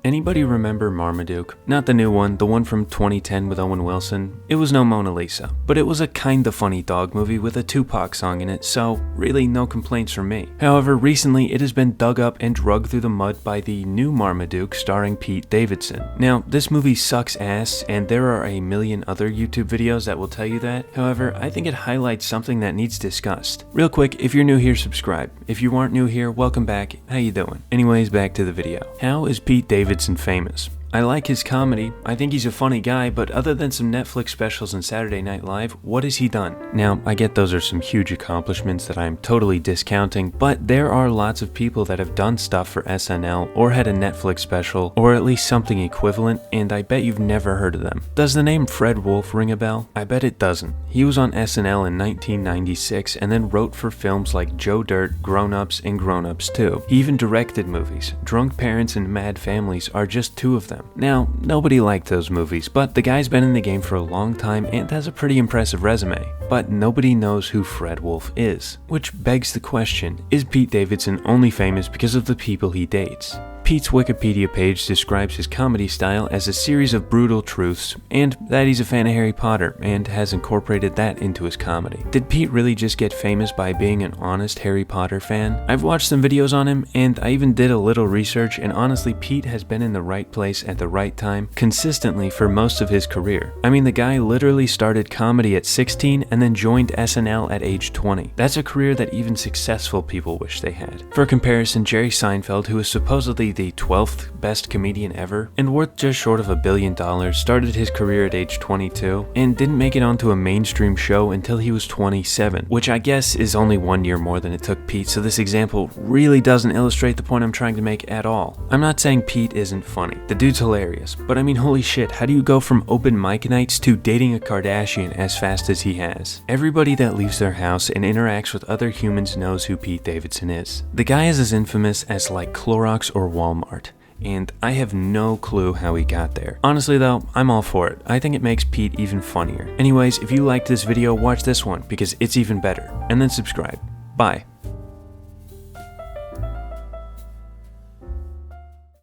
Anybody remember Marmaduke? Not the new one, the one from 2010 with Owen Wilson. It was no Mona Lisa, but it was a kinda funny dog movie with a Tupac song in it, so really no complaints from me. However, recently it has been dug up and dragged through the mud by the new Marmaduke starring Pete Davidson. Now, this movie sucks ass, and there are a million other YouTube videos that will tell you that. However, I think it highlights something that needs discussed. Real quick, if you're new here, subscribe. If you aren't new here, welcome back. How you doing? Anyways, back to the video. How is Pete Davidson famous? I like his comedy. I think he's a funny guy, but other than some Netflix specials and Saturday Night Live, what has he done? Now, I get those are some huge accomplishments that I'm totally discounting, but there are lots of people that have done stuff for SNL or had a Netflix special or at least something equivalent, and I bet you've never heard of them. Does the name Fred Wolf ring a bell? I bet it doesn't. He was on SNL in 1996 and then wrote for films like Joe Dirt, Grown Ups, and Grown Ups 2. He even directed movies. Drunk Parents and Mad Families are just two of them. Now, nobody liked those movies, but the guy's been in the game for a long time and has a pretty impressive resume. But nobody knows who Fred Wolf is. Which begs the question, is Pete Davidson only famous because of the people he dates? Pete's Wikipedia page describes his comedy style as a series of brutal truths, and that he's a fan of Harry Potter, and has incorporated that into his comedy. Did Pete really just get famous by being an honest Harry Potter fan? I've watched some videos on him, and I even did a little research, and honestly, Pete has been in the right place at the right time, consistently for most of his career. I mean, the guy literally started comedy at 16, and then joined SNL at age 20. That's a career that even successful people wish they had. For comparison, Jerry Seinfeld, who is supposedly the 12th best comedian ever, and worth just short of $1 billion, started his career at age 22, and didn't make it onto a mainstream show until he was 27, which I guess is only 1 year more than it took Pete, so this example really doesn't illustrate the point I'm trying to make at all. I'm not saying Pete isn't funny. The dude's hilarious, but I mean, holy shit, how do you go from open mic nights to dating a Kardashian as fast as he has? Everybody that leaves their house and interacts with other humans knows who Pete Davidson is. The guy is as infamous as like Clorox or Walmart, and I have no clue how he got there. Honestly though, I'm all for it. I think it makes Pete even funnier. Anyways, if you liked this video, watch this one because it's even better, and then subscribe. Bye.